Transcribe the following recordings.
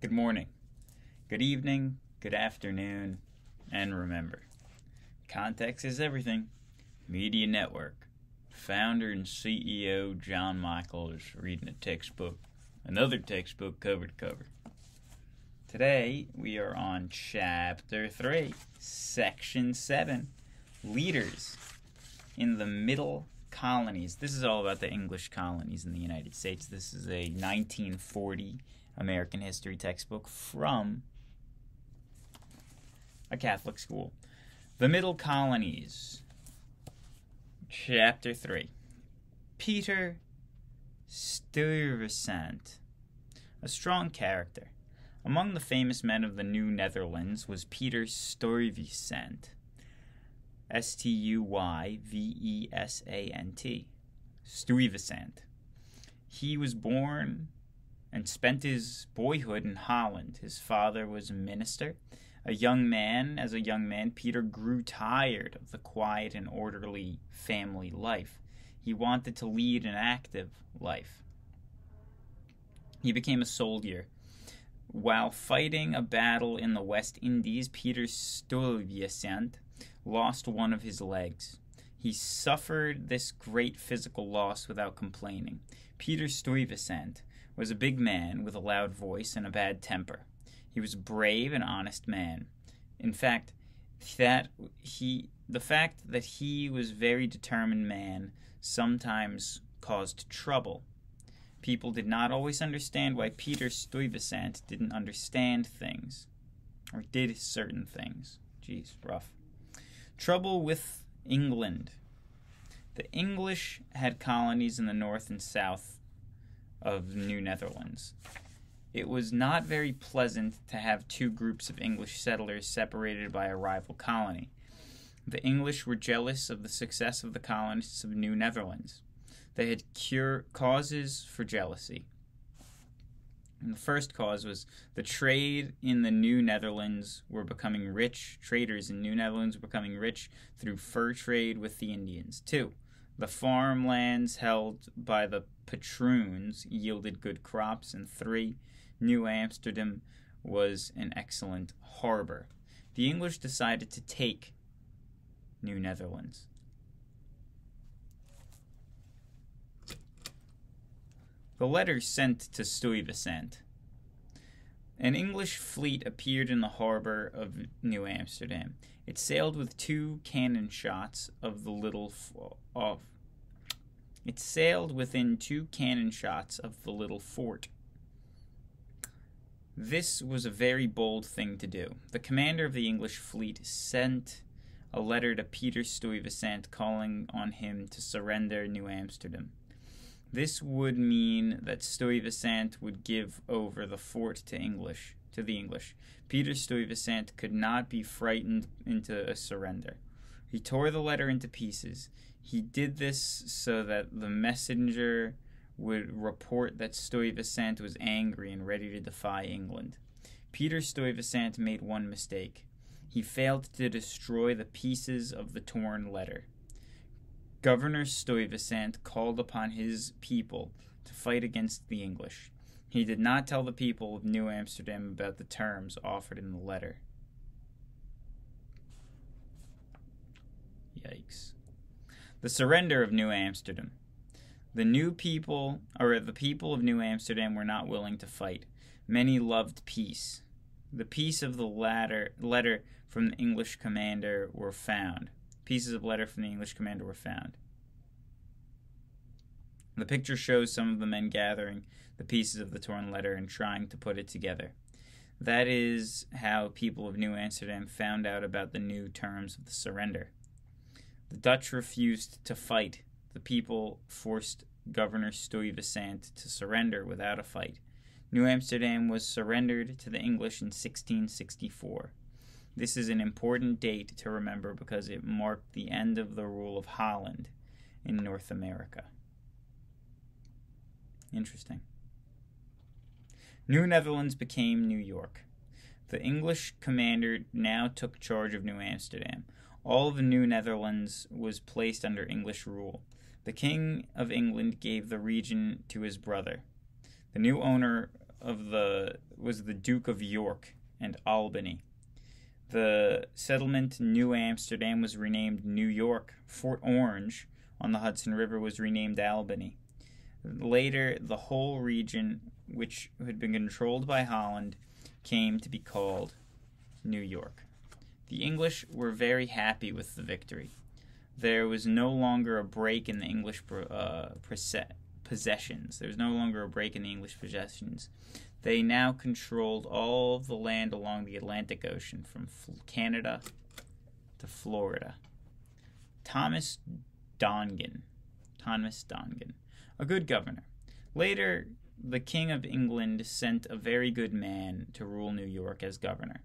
Good morning, good evening, good afternoon, and remember, context is everything. Media Network. Founder and CEO John Michael is reading a textbook, another textbook cover to cover. Today, we are on Chapter 3, Section 7, Leaders in the Middle Colonies. This is all about the English colonies in the United States. This is a 1940 American history textbook from a Catholic school. The Middle Colonies. Chapter 3. Peter Stuyvesant. A strong character. Among the famous men of the New Netherlands was Peter Stuyvesant. Stuyvesant. Stuyvesant. He was born and spent his boyhood in Holland. His father was a minister. As a young man, Peter grew tired of the quiet and orderly family life. He wanted to lead an active life. He became a soldier. While fighting a battle in the West Indies, Peter Stuyvesant lost one of his legs. He suffered this great physical loss without complaining. Peter Stuyvesant was a big man with a loud voice and a bad temper. He was a brave and honest man. In fact, the fact that he was a very determined man sometimes caused trouble. People did not always understand why Peter Stuyvesant didn't understand things, or did certain things. Jeez, rough. Trouble with England. The English had colonies in the north and south of the New Netherlands. It was not very pleasant to have two groups of English settlers separated by a rival colony. The English were jealous of the success of the colonists of New Netherlands. They had causes for jealousy. And the first cause was the trade in the New Netherlands were becoming rich. Traders in New Netherlands were becoming rich through fur trade with the Indians. 2. The farmlands held by the patroons yielded good crops. And 3. New Amsterdam was an excellent harbor. The English decided to take New Netherlands. The letters sent to Stuyvesant. An English fleet appeared in the harbor of New Amsterdam. It sailed with 2 cannon shots of the little It sailed within 2 cannon shots of the little fort. This was a very bold thing to do. The commander of the English fleet sent a letter to Peter Stuyvesant calling on him to surrender New Amsterdam. This would mean that Stuyvesant would give over the fort to the English. Peter Stuyvesant could not be frightened into a surrender. He tore the letter into pieces. He did this so that the messenger would report that Stuyvesant was angry and ready to defy England. Peter Stuyvesant made one mistake. He failed to destroy the pieces of the torn letter. Governor Stuyvesant called upon his people to fight against the English. He did not tell the people of New Amsterdam about the terms offered in the letter. Yikes. The surrender of New Amsterdam. The people of New Amsterdam were not willing to fight. Many loved peace. The piece of the letter from the English commander were found. Pieces of letter from the English commander were found. The picture shows some of the men gathering the pieces of the torn letter and trying to put it together. That is how people of New Amsterdam found out about the new terms of the surrender. The Dutch refused to fight. The people forced Governor Stuyvesant to surrender without a fight. New Amsterdam was surrendered to the English in 1664. This is an important date to remember because it marked the end of the rule of Holland in North America. Interesting. New Netherlands became New York. The English commander now took charge of New Amsterdam. All of the New Netherlands was placed under English rule. The King of England gave the region to his brother. The new owner was the Duke of York and Albany. The settlement New Amsterdam was renamed New York. Fort Orange on the Hudson River was renamed Albany. Later, the whole region, which had been controlled by Holland, came to be called New York. The English were very happy with the victory. There was no longer a break in the English possessions. There was no longer a break in the English possessions. They now controlled all of the land along the Atlantic Ocean, from Canada to Florida. Thomas Dongan, a good governor. Later, the King of England sent a very good man to rule New York as governor.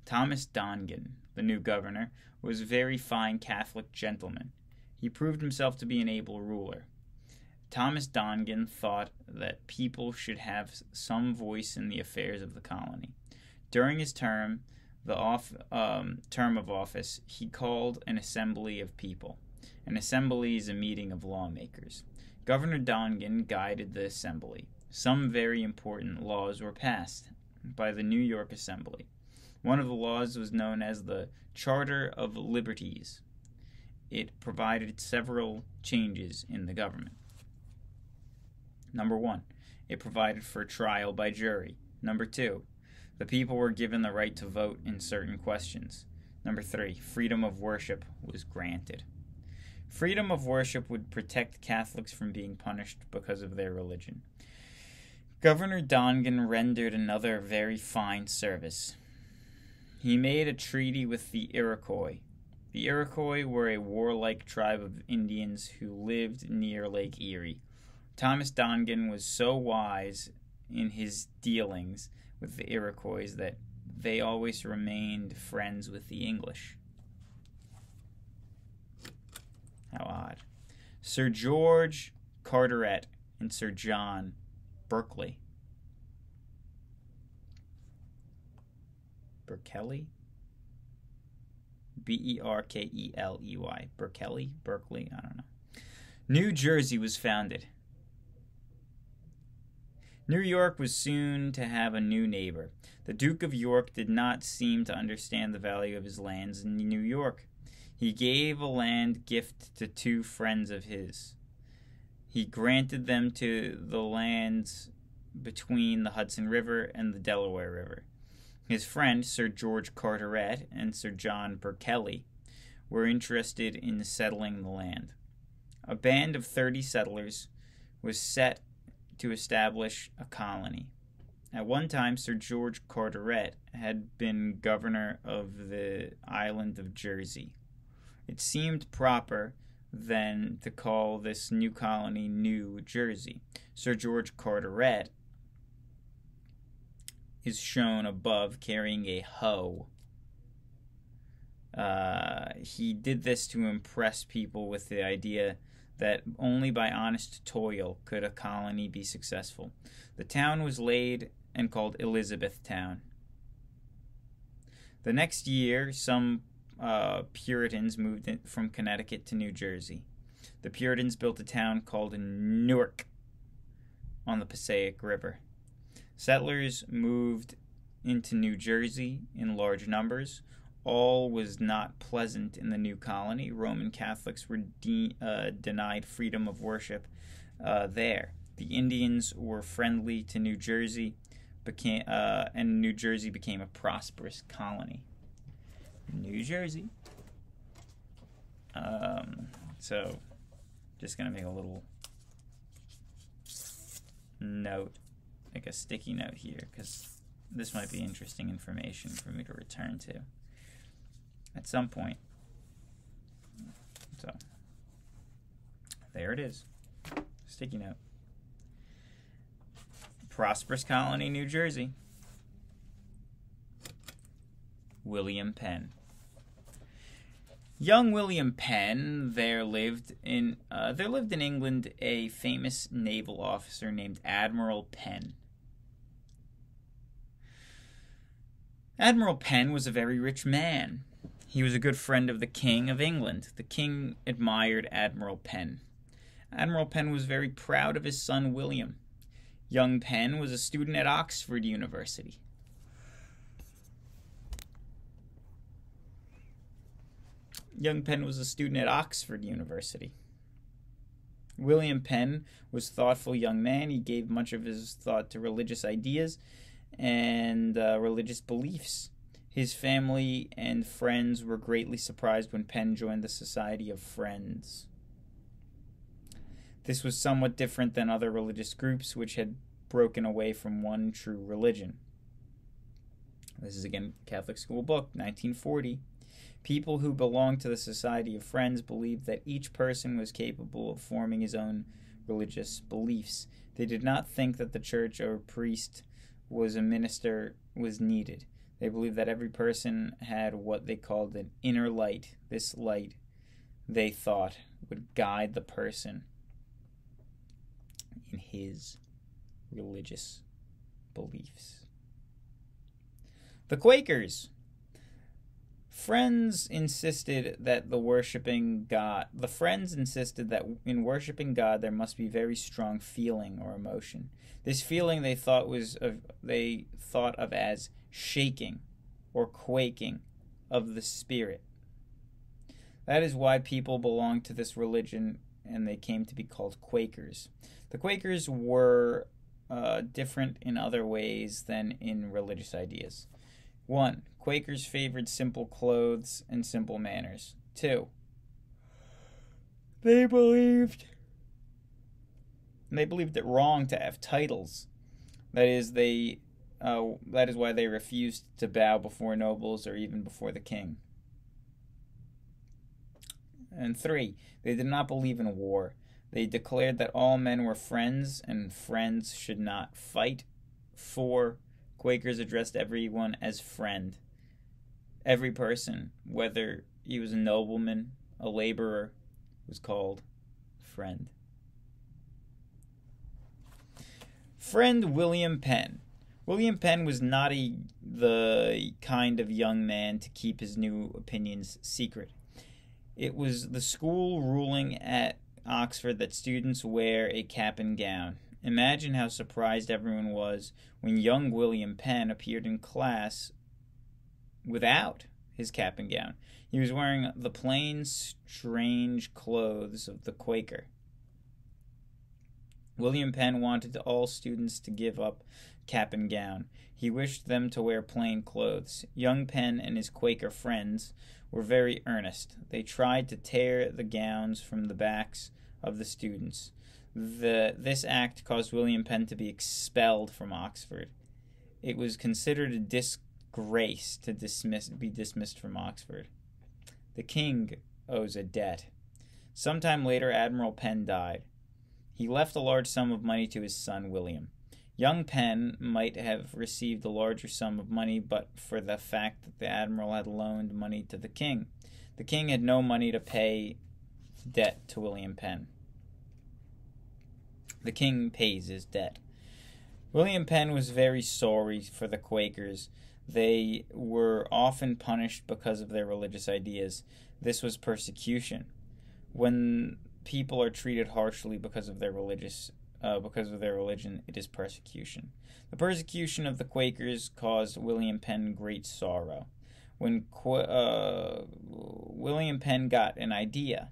Thomas Dongan, the new governor, was a very fine Catholic gentleman. He proved himself to be an able ruler. Thomas Dongan thought that people should have some voice in the affairs of the colony. During his term of office, he called an assembly of people. An assembly is a meeting of lawmakers. Governor Dongan guided the assembly. Some very important laws were passed by the New York Assembly. One of the laws was known as the Charter of Liberties. It provided several changes in the government. Number 1, it provided for trial by jury. Number 2, the people were given the right to vote in certain questions. Number 3, freedom of worship was granted. Freedom of worship would protect Catholics from being punished because of their religion. Governor Dongan rendered another very fine service. He made a treaty with the Iroquois. The Iroquois were a warlike tribe of Indians who lived near Lake Erie. Thomas Dongan was so wise in his dealings with the Iroquois that they always remained friends with the English. How odd. Sir George Carteret and Sir John Berkeley. Berkeley? Berkeley? Berkeley? I don't know. New Jersey was founded. New York was soon to have a new neighbor. The Duke of York did not seem to understand the value of his lands in New York. He gave a land gift to 2 friends of his. He granted them to the lands between the Hudson River and the Delaware River. His friend, Sir George Carteret and Sir John Berkeley, were interested in settling the land. A band of 30 settlers was set to establish a colony. At one time, Sir George Carteret had been governor of the island of Jersey. It seemed proper then to call this new colony New Jersey. Sir George Carteret is shown above carrying a hoe. He did this to impress people with the idea that only by honest toil could a colony be successful. The town was laid and called Elizabethtown. The next year, some Puritans moved from Connecticut to New Jersey. The Puritans built a town called Newark on the Passaic River. Settlers moved into New Jersey in large numbers. All was not pleasant in the new colony. Roman Catholics were denied freedom of worship there. The Indians were friendly to New Jersey, and New Jersey became a prosperous colony. New Jersey. So, just going to make a little note, like a sticky note here, because this might be interesting information for me to return to at some point. So, there it is. Sticky note. Prosperous colony, New Jersey. William Penn. Young William Penn, there lived in England a famous naval officer named Admiral Penn. Admiral Penn was a very rich man. He was a good friend of the King of England. The king admired Admiral Penn. Admiral Penn was very proud of his son William. Young Penn was a student at Oxford University. Young Penn was a student at Oxford University. William Penn was a thoughtful young man. He gave much of his thought to religious ideas and religious beliefs. His family and friends were greatly surprised when Penn joined the Society of Friends. This was somewhat different than other religious groups which had broken away from one true religion. This is again Catholic School Book, 1940. People who belonged to the Society of Friends believed that each person was capable of forming his own religious beliefs. They did not think that the church or priest was a minister was needed. They believed that every person had what they called an inner light. This light, they thought, would guide the person in his religious beliefs. The Quakers. Friends insisted that in worshiping God there must be very strong feeling or emotion. This feeling they thought of as shaking or quaking of the spirit. That is why people belonged to this religion, and they came to be called Quakers. The Quakers were different in other ways than in religious ideas. 1. Quakers favored simple clothes and simple manners. 2. They believed it wrong to have titles. That is why they refused to bow before nobles or even before the king. And 3. They did not believe in war. They declared that all men were friends and friends should not fight. 4. Quakers addressed everyone as friend. Every person, whether he was a nobleman, a laborer, was called friend. Friend William Penn. William Penn was not the kind of young man to keep his new opinions secret. It was the school ruling at Oxford that students wear a cap and gown. Imagine how surprised everyone was when young William Penn appeared in class without his cap and gown. He was wearing the plain, strange clothes of the Quaker. William Penn wanted all students to give up cap and gown. He wished them to wear plain clothes. Young Penn and his Quaker friends were very earnest. They tried to tear the gowns from the backs of the students. This act caused William Penn to be expelled from Oxford. It was considered a disgrace to be dismissed from Oxford. The king owes a debt. Sometime later, Admiral Penn died. He left a large sum of money to his son, William. Young Penn might have received a larger sum of money but for the fact that the admiral had loaned money to the king. The king had no money to pay debt to William Penn. The king pays his debt. William Penn was very sorry for the Quakers. They were often punished because of their religious ideas. This was persecution. When people are treated harshly because of their religion, it is persecution. The persecution of the Quakers caused William Penn great sorrow. When William Penn got an idea.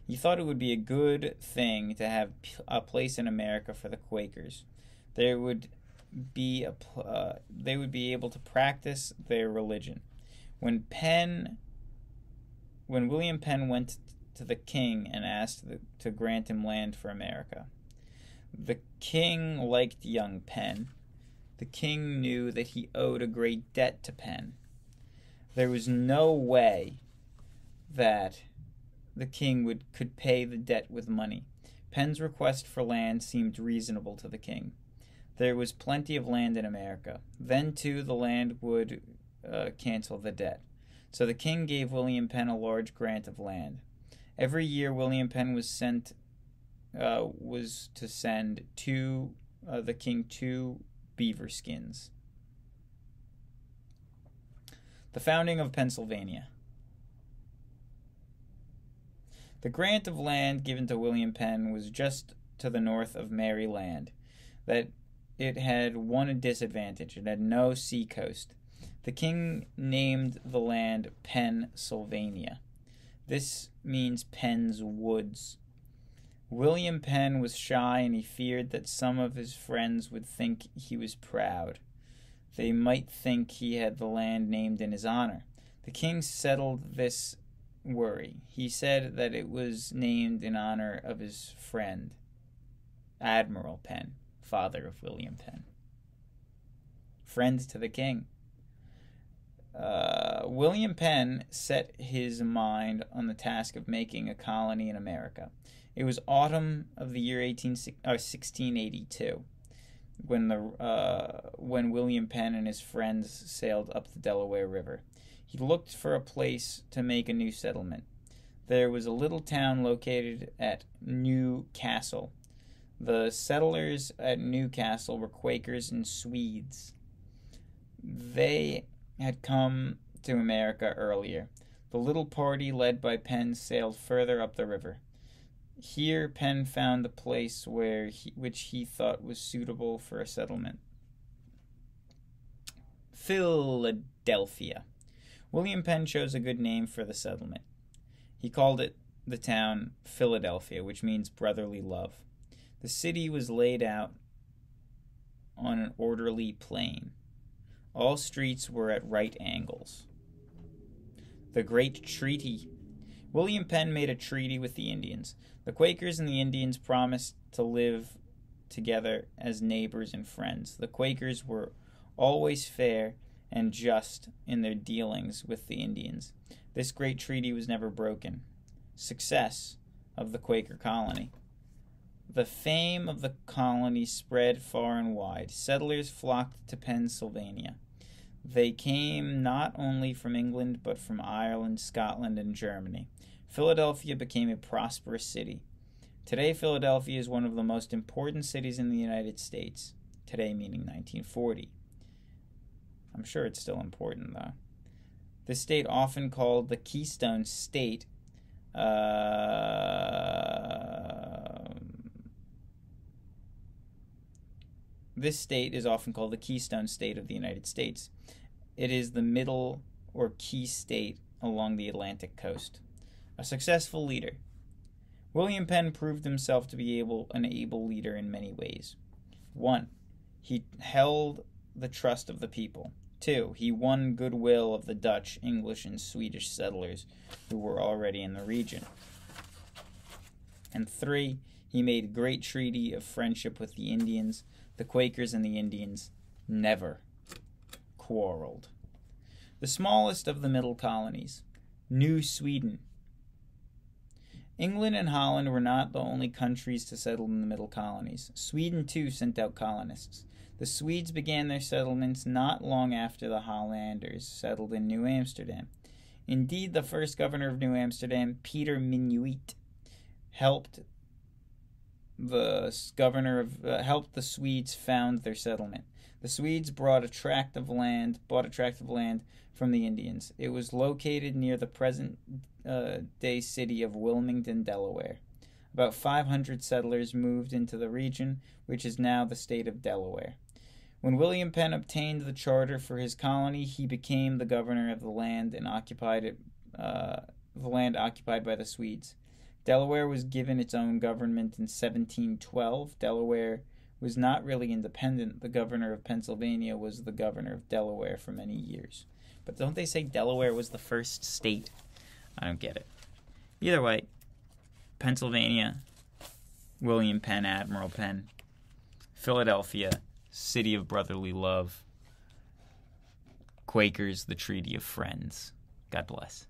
He thought it would be a good thing to have a place in America for the Quakers. They would be able to practice their religion. When William Penn went to the king and asked to grant him land for America, the king liked young Penn. The king knew that he owed a great debt to Penn. There was no way that the king could pay the debt with money. Penn's request for land seemed reasonable to the king. There was plenty of land in America. Then, too, the land would cancel the debt. So the king gave William Penn a large grant of land. Every year, William Penn was to send the king 2 beaver skins. The founding of Pennsylvania. The grant of land given to William Penn was just to the north of Maryland, that it had one disadvantage: it had no sea coast. The king named the land Pennsylvania. This means Penn's woods. William Penn was shy, and he feared that some of his friends would think he was proud. They might think he had the land named in his honor. The king settled this worry. He said that it was named in honor of his friend, Admiral Penn, father of William Penn. Friend to the king. William Penn set his mind on the task of making a colony in America. It was autumn of the year 1682 when William Penn and his friends sailed up the Delaware River. He looked for a place to make a new settlement. There was a little town located at New Castle. The settlers at New Castle were Quakers and Swedes. They had come to America earlier. The little party led by Penn sailed further up the river. Here Penn found a place which he thought was suitable for a settlement. Philadelphia. William Penn chose a good name for the settlement. He called it the town Philadelphia, which means brotherly love. The city was laid out on an orderly plain. All streets were at right angles. The Great Treaty. William Penn made a treaty with the Indians. The Quakers and the Indians promised to live together as neighbors and friends. The Quakers were always fair and just in their dealings with the Indians. This great treaty was never broken. Success of the Quaker colony. The fame of the colony spread far and wide. Settlers flocked to Pennsylvania. They came not only from England, but from Ireland, Scotland, and Germany. Philadelphia became a prosperous city. Today, Philadelphia is one of the most important cities in the United States. Today meaning 1940. I'm sure it's still important, though. This state, often called the Keystone State, this state is often called the Keystone State of the United States. It is the middle or key state along the Atlantic coast. A successful leader. William Penn proved himself to be an able leader in many ways. 1. He held the trust of the people. 2. He won goodwill of the Dutch, English, and Swedish settlers who were already in the region. And 3. He made a great treaty of friendship with the Indians. The Quakers and the Indians never quarreled. The smallest of the middle colonies, New Sweden. England and Holland were not the only countries to settle in the middle colonies. Sweden, too, sent out colonists. The Swedes began their settlements not long after the Hollanders settled in New Amsterdam. Indeed, the first governor of New Amsterdam, Peter Minuit, helped the Swedes found their settlement. The Swedes bought a tract of land from the Indians. It was located near the present-day city of Wilmington, Delaware. About 500 settlers moved into the region, which is now the state of Delaware. When William Penn obtained the charter for his colony, he became the governor of the land and occupied by the Swedes. Delaware was given its own government in 1712. Delaware was not really independent. The governor of Pennsylvania was the governor of Delaware for many years. But don't they say Delaware was the first state? I don't get it. Either way, Pennsylvania, William Penn, Admiral Penn, Philadelphia, city of brotherly love, Quakers, the Treaty of Friends. God bless.